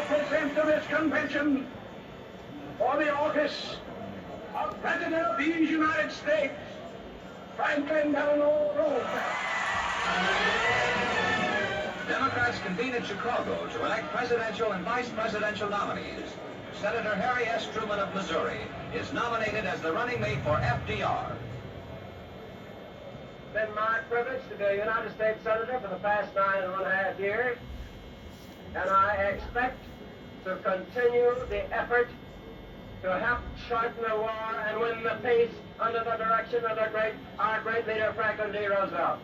present to this convention for the office of President of these United States, Franklin Delano Roosevelt. Democrats convene in Chicago to elect presidential and vice presidential nominees. Senator Harry S. Truman of Missouri is nominated as the running mate for FDR. It's been my privilege to be a United States Senator for the past 9.5 years, and I expect to continue the effort to help shorten the war and win the peace under the direction of our great leader, Franklin D. Roosevelt.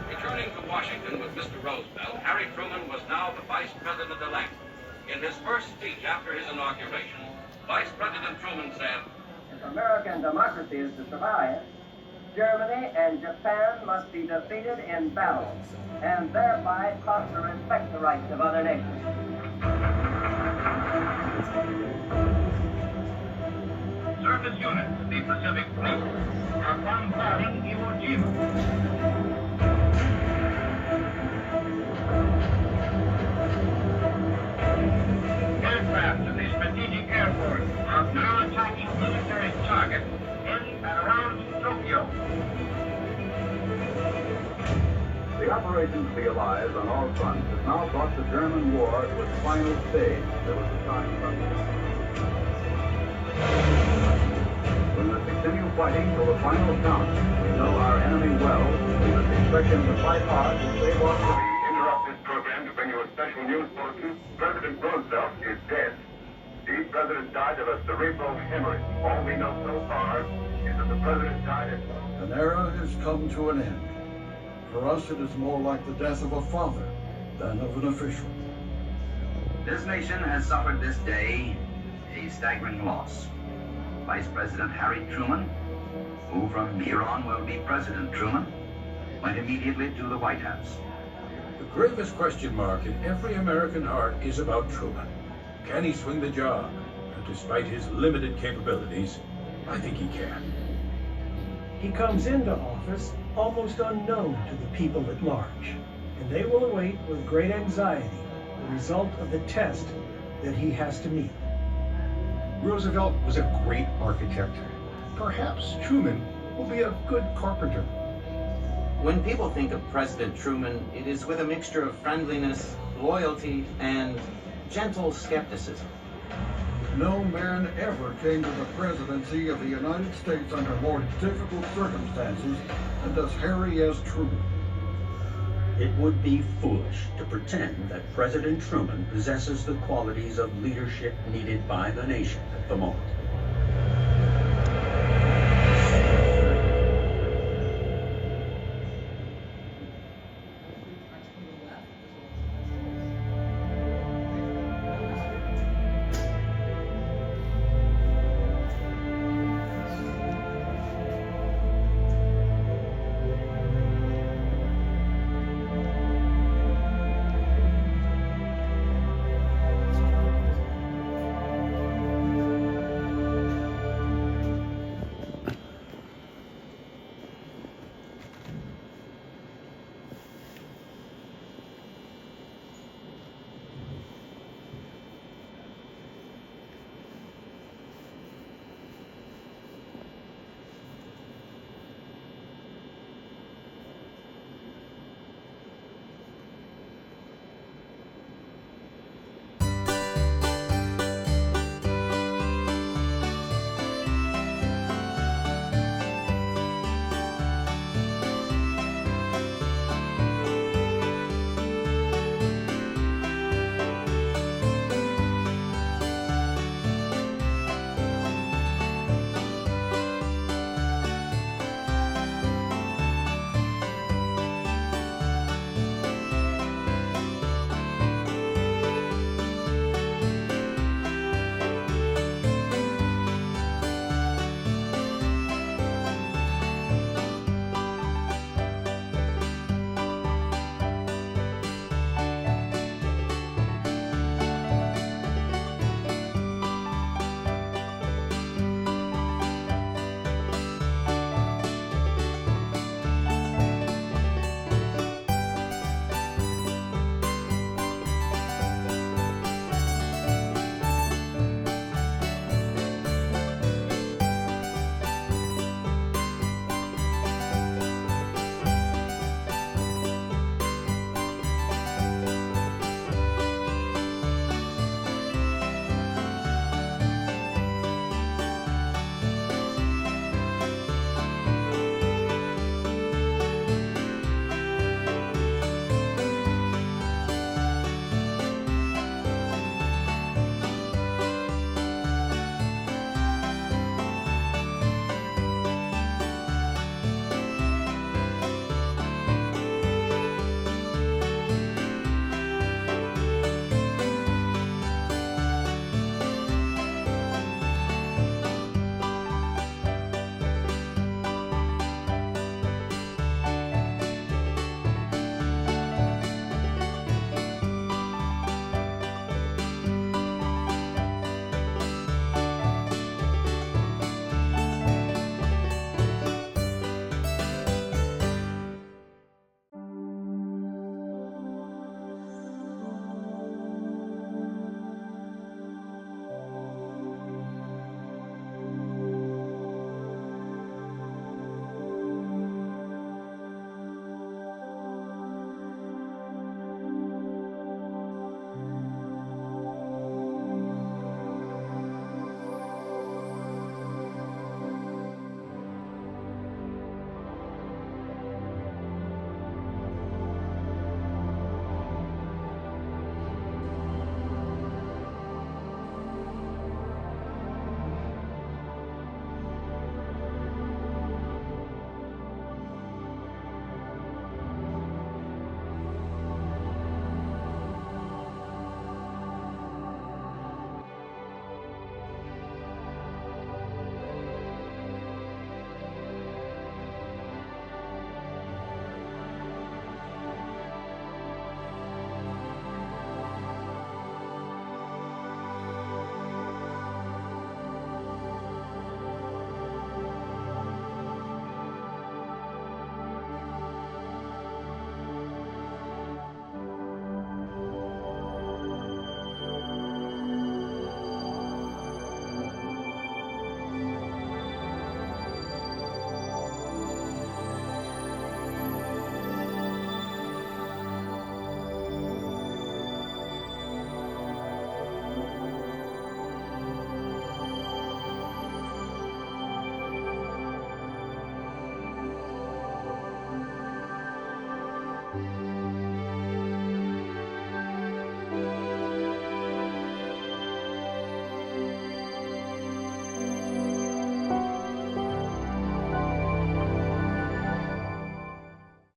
Returning to Washington with Mr. Roosevelt, Harry Truman was now the Vice President-elect. In his first speech after his inauguration, Vice President Truman said, If American democracy is to survive, Germany and Japan must be defeated in battle, and thereby taught to respect the rights of other nations. Surface units of the Pacific Fleet are bombarding Iwo Jima. Aircraft of the Strategic Air Force are now attacking military targets in and around Tokyo. The operation to be alive on all fronts has now brought the German war to its final stage. There was a time from we must continue fighting till the final count. We know our enemy well. We must expect him to fight hard to save our lives. We interrupt this program to bring you a special news bulletin. President Roosevelt is dead. The president died of a cerebral hemorrhage. All we know so far is that the president died at... An era has come to an end. For us, it is more like the death of a father than of an official. This nation has suffered this day a staggering loss. Vice President Harry Truman, who from here on will be President Truman, went immediately to the White House. The gravest question mark in every American heart is about Truman. Can he swing the job? And despite his limited capabilities, I think he can. He comes into office almost unknown to the people at large, and they will await with great anxiety the result of the test that he has to meet. Roosevelt was a great architect. Perhaps Truman will be a good carpenter. When people think of President Truman, it is with a mixture of friendliness, loyalty, and gentle skepticism. No man ever came to the presidency of the United States under more difficult circumstances than does Harry S. Truman. It would be foolish to pretend that President Truman possesses the qualities of leadership needed by the nation at the moment.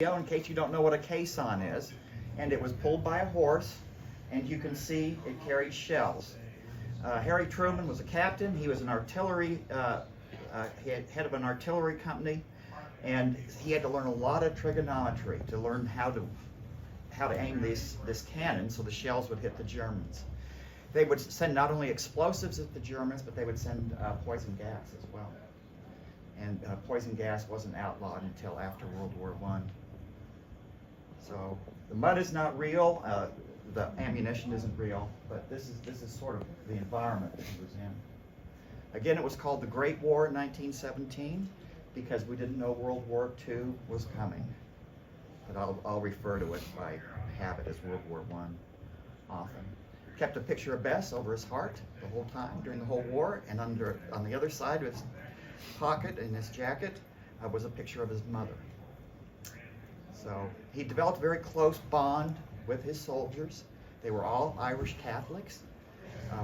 video in case you don't know what a caisson is. And it was pulled by a horse, and you can see it carried shells. Harry Truman was a captain. He was an artillery, head of an artillery company, and he had to learn a lot of trigonometry to learn how to aim this cannon so the shells would hit the Germans. They would send not only explosives at the Germans, but they would send poison gas as well. And poison gas wasn't outlawed until after World War I. So the mud is not real, the ammunition isn't real, but this is sort of the environment that he was in. Again, it was called the Great War in 1917 because we didn't know World War II was coming. But I'll refer to it by habit as World War I often. Kept a picture of Bess over his heart the whole time during the whole war, and on the other side of his pocket in his jacket was a picture of his mother. So he developed a very close bond with his soldiers. They were all Irish Catholics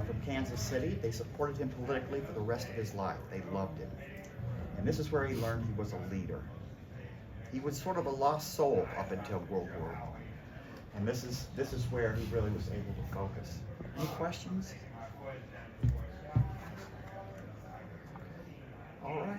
from Kansas City. They supported him politically for the rest of his life. They loved him. And this is where he learned he was a leader. He was sort of a lost soul up until World War I. And this is where he really was able to focus. Any questions? All right.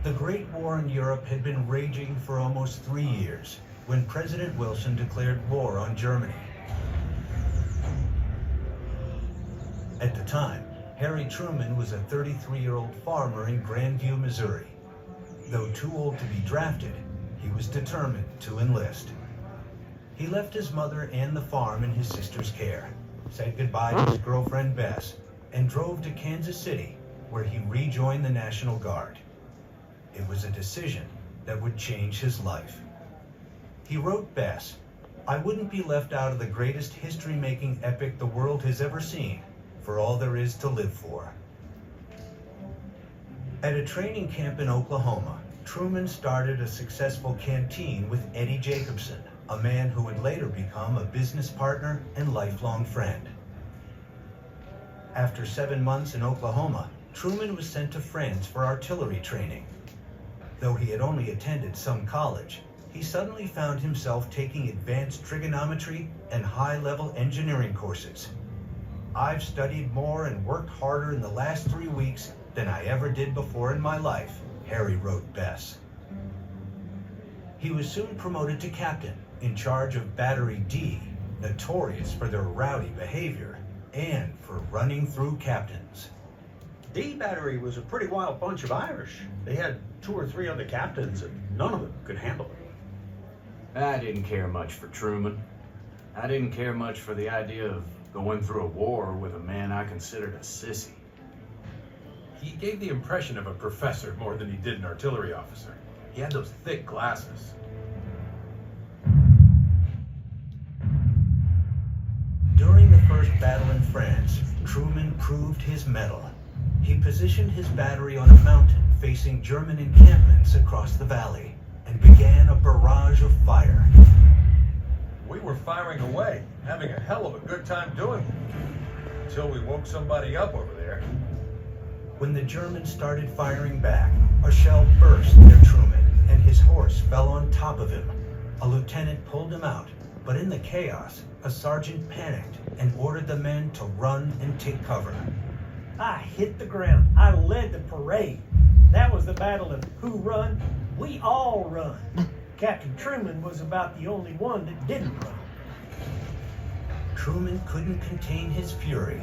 The Great War in Europe had been raging for almost 3 years when President Wilson declared war on Germany. At the time, Harry Truman was a 33-year-old farmer in Grandview, Missouri. Though too old to be drafted, he was determined to enlist. He left his mother and the farm in his sister's care, said goodbye to his girlfriend Bess, and drove to Kansas City, where he rejoined the National Guard. It was a decision that would change his life. He wrote Bess, "I wouldn't be left out of the greatest history-making epic the world has ever seen, for all there is to live for." At a training camp in Oklahoma, Truman started a successful canteen with Eddie Jacobson, a man who would later become a business partner and lifelong friend. After 7 months in Oklahoma, Truman was sent to France for artillery training. Though he had only attended some college, he suddenly found himself taking advanced trigonometry and high-level engineering courses. "I've studied more and worked harder in the last 3 weeks than I ever did before in my life," Harry wrote Bess. He was soon promoted to captain, in charge of Battery D, notorious for their rowdy behavior and for running through captains. D Battery was a pretty wild bunch of Irish. They had 2 or 3 other captains, and none of them could handle it. I didn't care much for Truman. I didn't care much for the idea of going through a war with a man I considered a sissy. He gave the impression of a professor more than he did an artillery officer. He had those thick glasses. During the first battle in France, Truman proved his mettle. He positioned his battery on a mountain facing German encampments across the valley and began a barrage of fire. We were firing away, having a hell of a good time doing it, until we woke somebody up over there. When the Germans started firing back, a shell burst near Truman and his horse fell on top of him. A lieutenant pulled him out, but in the chaos, a sergeant panicked and ordered the men to run and take cover. I hit the ground. I led the parade. That was the battle of who run? We all run. Captain Truman was about the only one that didn't run. Truman couldn't contain his fury.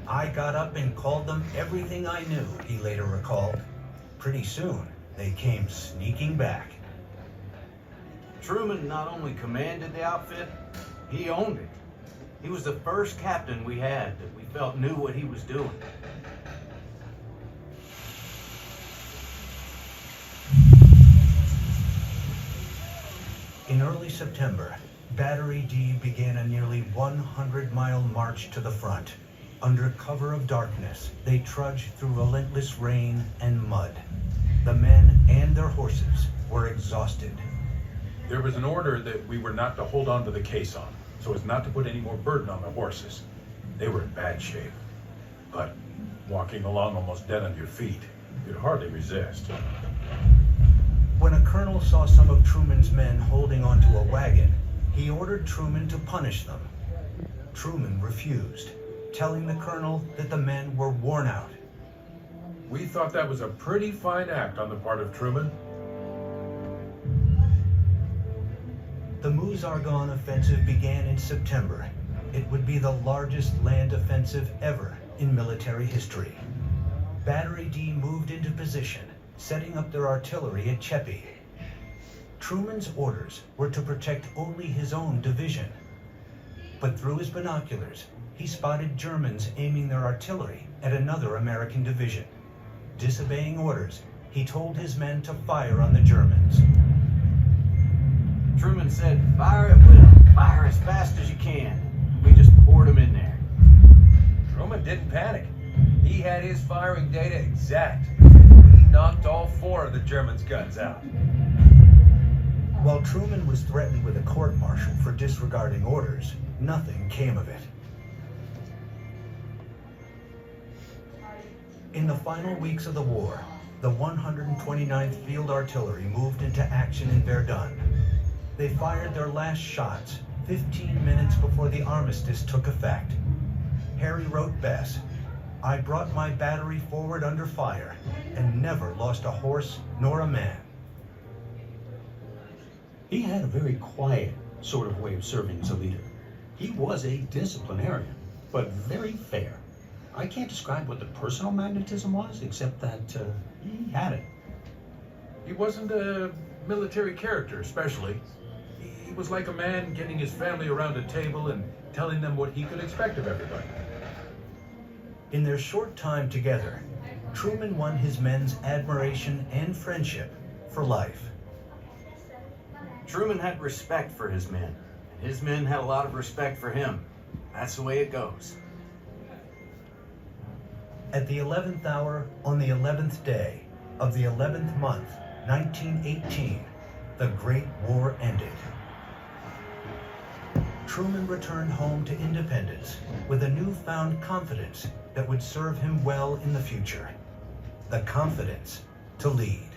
"I got up and called them everything I knew," he later recalled. Pretty soon, they came sneaking back. Truman not only commanded the outfit, he owned it. He was the first captain we had that we felt knew what he was doing. In early September, Battery D began a nearly 100-mile march to the front. Under cover of darkness, they trudged through relentless rain and mud. The men and their horses were exhausted. There was an order that we were not to hold on to the caisson, so as not to put any more burden on the horses. They were in bad shape. But walking along almost dead on your feet, you'd hardly resist. When a colonel saw some of Truman's men holding onto a wagon, he ordered Truman to punish them. Truman refused, telling the colonel that the men were worn out. We thought that was a pretty fine act on the part of Truman. The Meuse-Argonne offensive began in September. It would be the largest land offensive ever in military history. Battery D moved into position, setting up their artillery at Cheppy. Truman's orders were to protect only his own division. But through his binoculars, he spotted Germans aiming their artillery at another American division. Disobeying orders, he told his men to fire on the Germans. Truman said, "Fire at will. Fire as fast as you can." We just poured them in there. Truman didn't panic. He had his firing data exact. He knocked all 4 of the Germans' guns out. While Truman was threatened with a court-martial for disregarding orders, nothing came of it. In the final weeks of the war, the 129th Field Artillery moved into action in Verdun. They fired their last shots 15 minutes before the armistice took effect. Harry wrote Bess, "I brought my battery forward under fire and never lost a horse nor a man." He had a very quiet sort of way of serving as a leader. He was a disciplinarian, but very fair. I can't describe what the personal magnetism was, except that he had it. He wasn't a military character, especially. He was like a man getting his family around a table and telling them what he could expect of everybody. In their short time together, Truman won his men's admiration and friendship for life. Truman had respect for his men, and his men had a lot of respect for him. That's the way it goes. At the 11th hour, on the 11th day of the 11th month, 1918, the Great War ended. Truman returned home to independence with a newfound confidence that would serve him well in the future. The confidence to lead.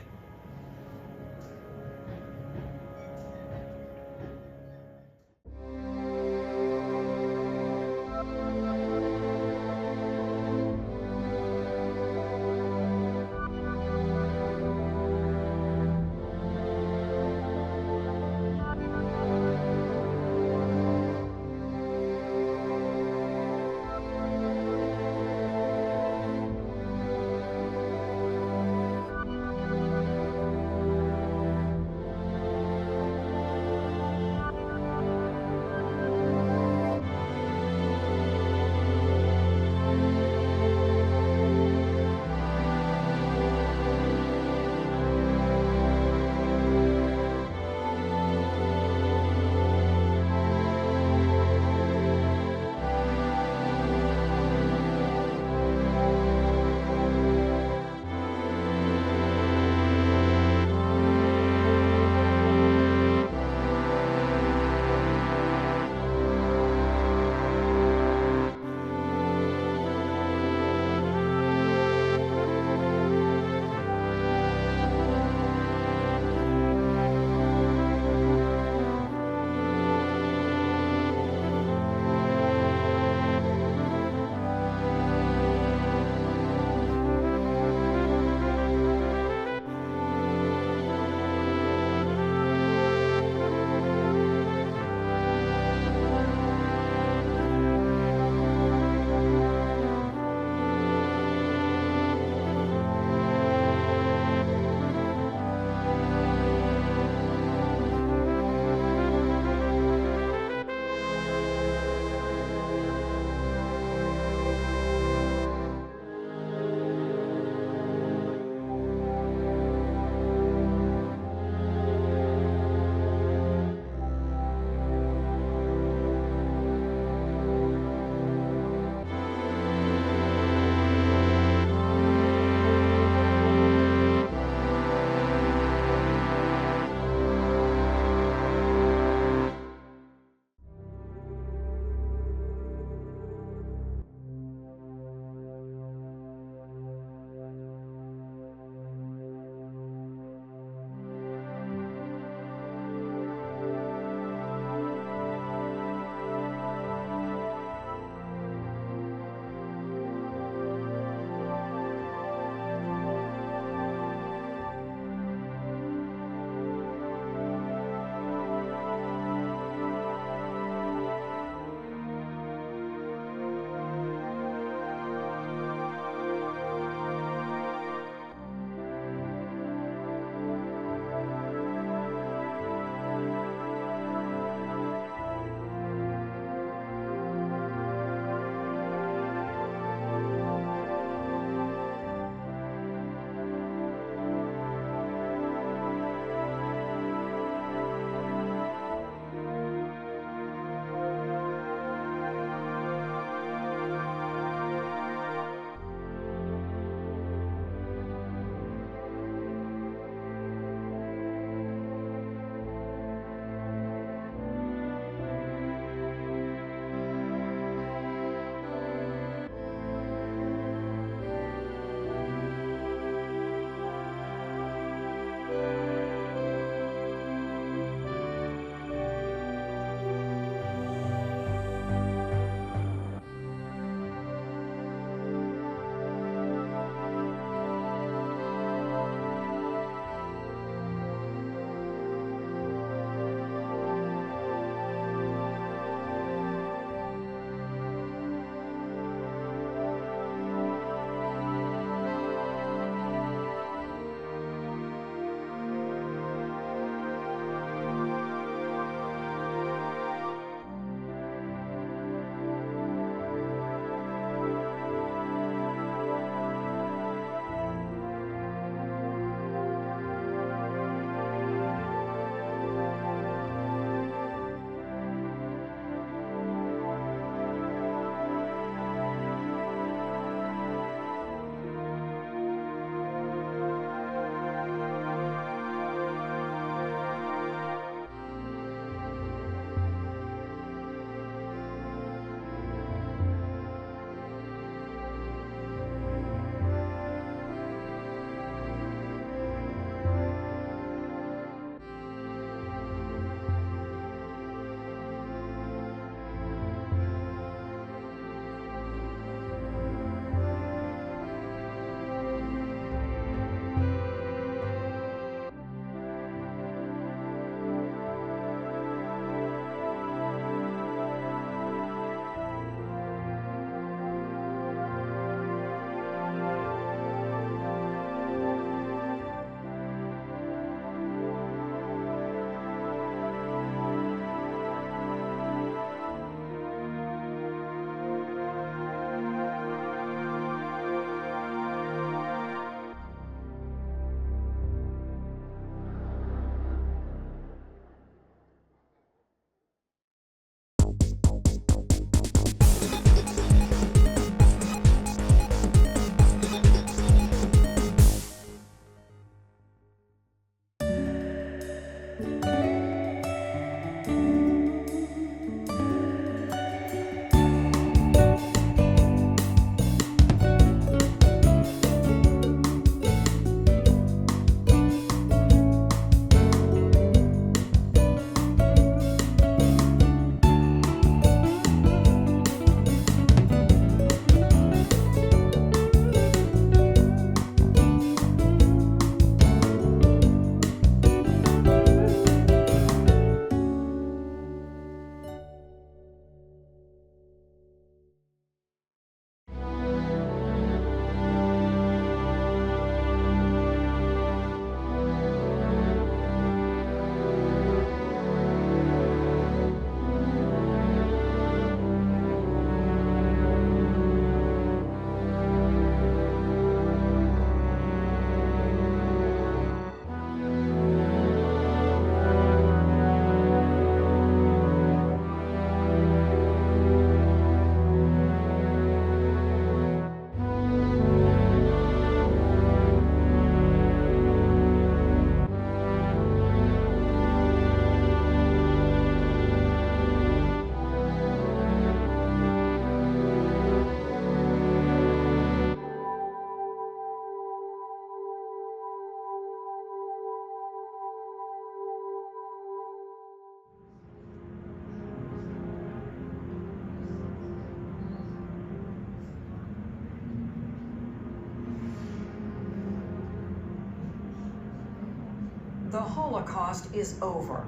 The Holocaust is over.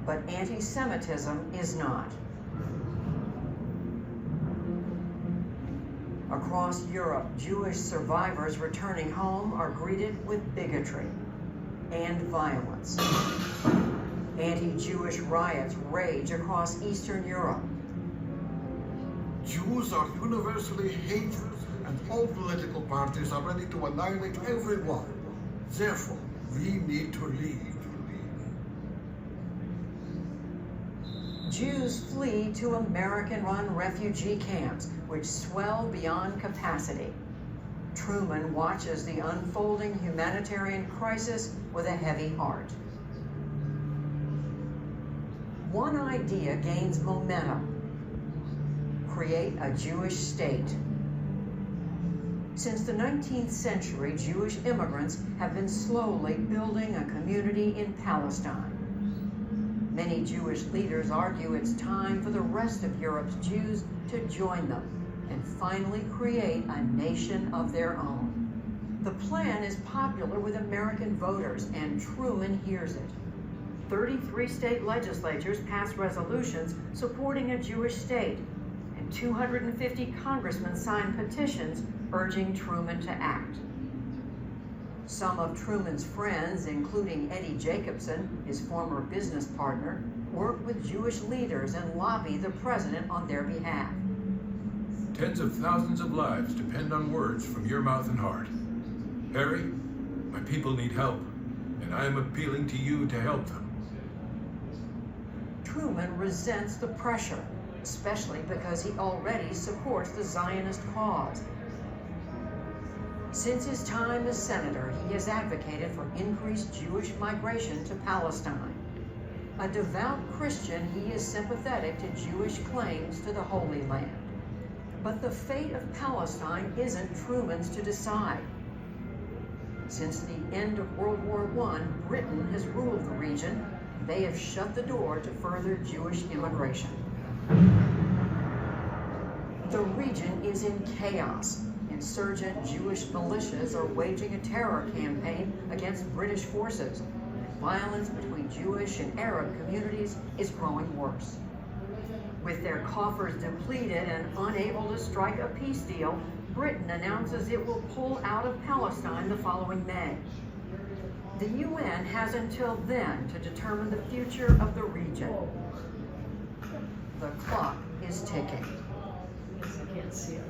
But anti-Semitism is not. Across Europe, Jewish survivors returning home are greeted with bigotry and violence. Anti-Jewish riots rage across Eastern Europe. Jews are universally hated, and all political parties are ready to annihilate everyone. Therefore, we need to leave. Jews flee to American-run refugee camps, which swell beyond capacity. Truman watches the unfolding humanitarian crisis with a heavy heart. One idea gains momentum: create a Jewish state. Since the 19th century, Jewish immigrants have been slowly building a community in Palestine. Many Jewish leaders argue it's time for the rest of Europe's Jews to join them and finally create a nation of their own. The plan is popular with American voters, and Truman hears it. 33 state legislatures passed resolutions supporting a Jewish state, and 250 congressmen signed petitions urging Truman to act. Some of Truman's friends, including Eddie Jacobson, his former business partner, work with Jewish leaders and lobby the president on their behalf. Tens of thousands of lives depend on words from your mouth and heart. Harry, my people need help, and I am appealing to you to help them. Truman resents the pressure, especially because he already supports the Zionist cause. Since his time as senator, he has advocated for increased Jewish migration to Palestine. A devout Christian, he is sympathetic to Jewish claims to the Holy Land. But the fate of Palestine isn't Truman's to decide. Since the end of World War I, Britain has ruled the region. They have shut the door to further Jewish immigration. The region is in chaos. Insurgent Jewish militias are waging a terror campaign against British forces, and violence between Jewish and Arab communities is growing worse. With their coffers depleted and unable to strike a peace deal, Britain announces it will pull out of Palestine the following May. The UN has until then to determine the future of the region. The clock is ticking. Yes, I can't see it.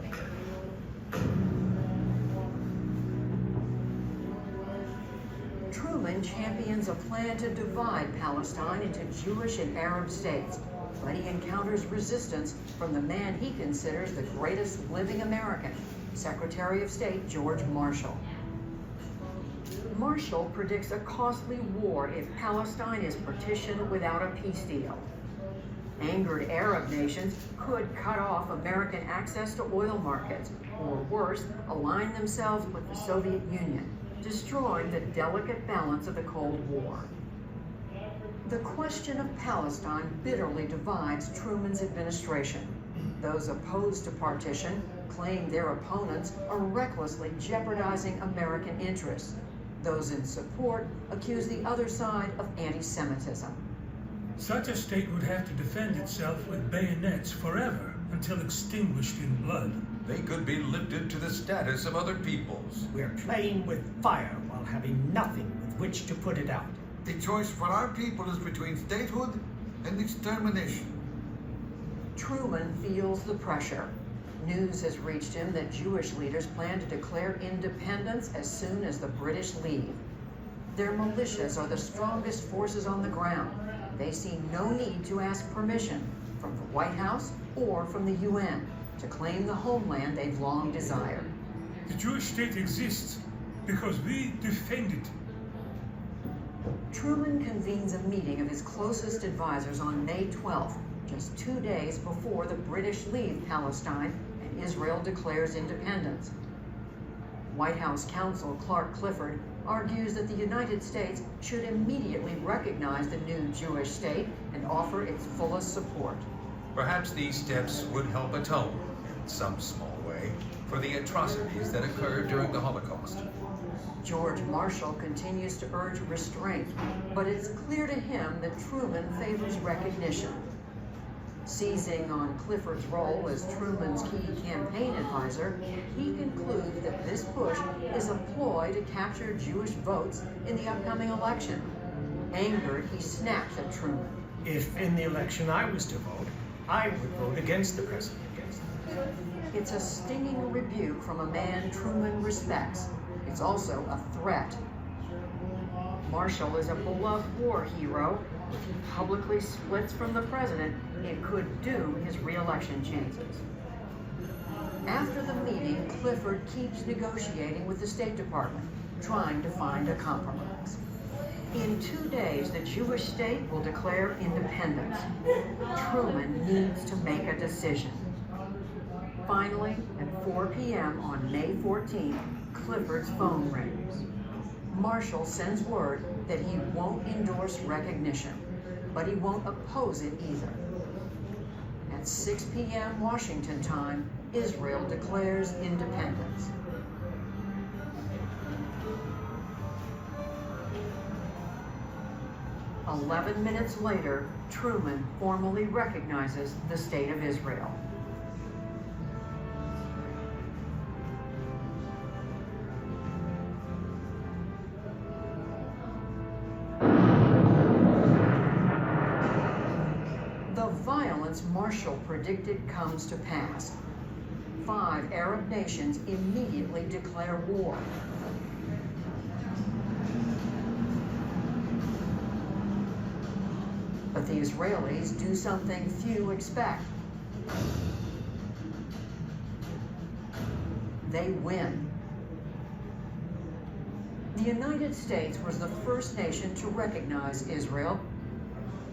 Truman champions a plan to divide Palestine into Jewish and Arab states, but he encounters resistance from the man he considers the greatest living American, Secretary of State George Marshall. Marshall predicts a costly war if Palestine is partitioned without a peace deal. Angered Arab nations could cut off American access to oil markets, or worse, align themselves with the Soviet Union, destroying the delicate balance of the Cold War. The question of Palestine bitterly divides Truman's administration. Those opposed to partition claim their opponents are recklessly jeopardizing American interests. Those in support accuse the other side of anti-Semitism. Such a state would have to defend itself with bayonets forever until extinguished in blood. They could be lifted to the status of other peoples. We're playing with fire while having nothing with which to put it out. The choice for our people is between statehood and extermination. Truman feels the pressure. News has reached him that Jewish leaders plan to declare independence as soon as the British leave. Their militias are the strongest forces on the ground. They see no need to ask permission from the White House or from the UN to claim the homeland they've long desired. The Jewish state exists because we defend it. Truman convenes a meeting of his closest advisors on May 12th, just 2 days before the British leave Palestine and Israel declares independence. White House counsel Clark Clifford argues that the United States should immediately recognize the new Jewish state and offer its fullest support. Perhaps these steps would help atone. in some small way, for the atrocities that occurred during the Holocaust. George Marshall continues to urge restraint, but it's clear to him that Truman favors recognition. Seizing on Clifford's role as Truman's key campaign advisor, he concludes that this push is a ploy to capture Jewish votes in the upcoming election. Angered, he snaps at Truman. If in the election I was to vote, I would vote against the president. It's a stinging rebuke from a man Truman respects. It's also a threat. Marshall is a beloved war hero. If he publicly splits from the president, it could doom his re-election chances. After the meeting, Clifford keeps negotiating with the State Department, trying to find a compromise. In 2 days, the Jewish state will declare independence. Truman needs to make a decision. Finally, at 4 p.m. on May 14th, Clifford's phone rings. Marshall sends word that he won't endorse recognition, but he won't oppose it either. At 6 p.m. Washington time, Israel declares independence. "11 minutes later, Truman formally recognizes the State of Israel. The violence Marshall predicted comes to pass. 5 Arab nations immediately declare war. But the Israelis do something few expect. They win. The United States was the first nation to recognize Israel,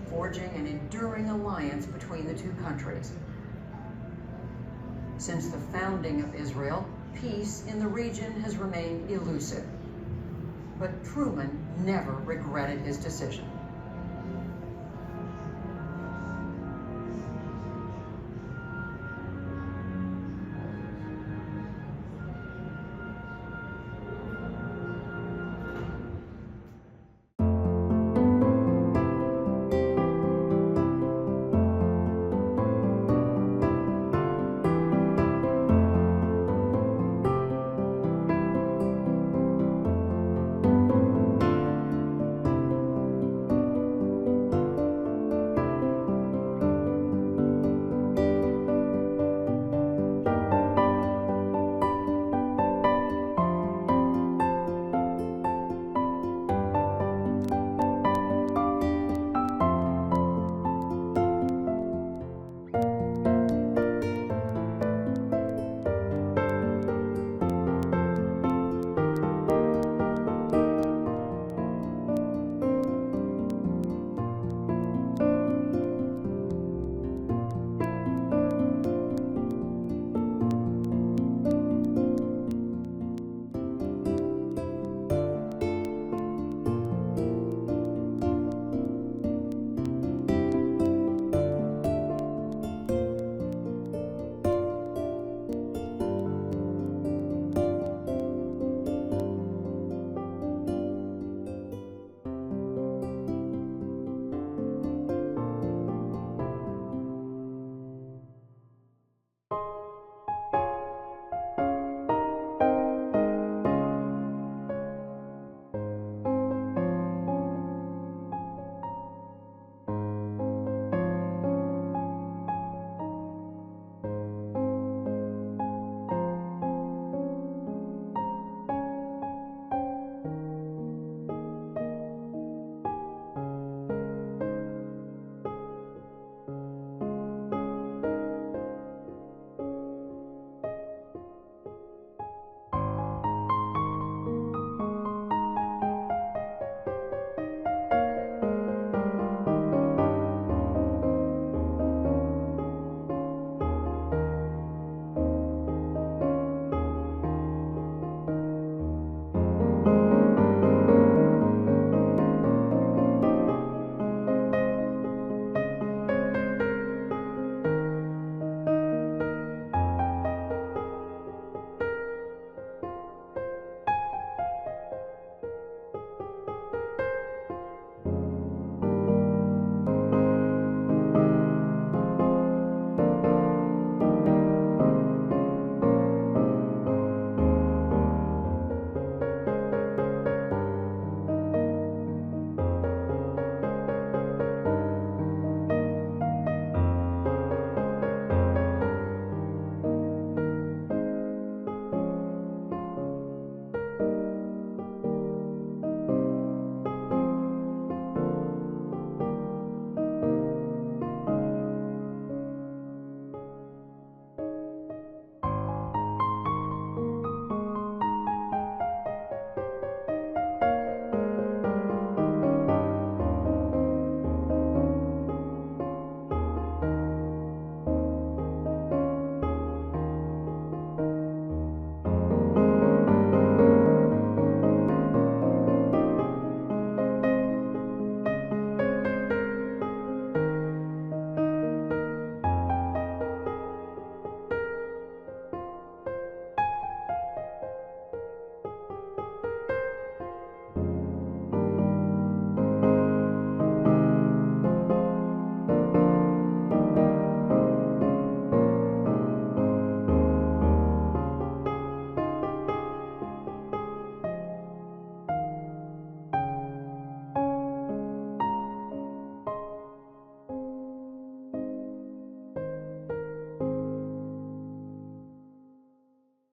forging an enduring alliance between the two countries. Since the founding of Israel, peace in the region has remained elusive. But Truman never regretted his decision.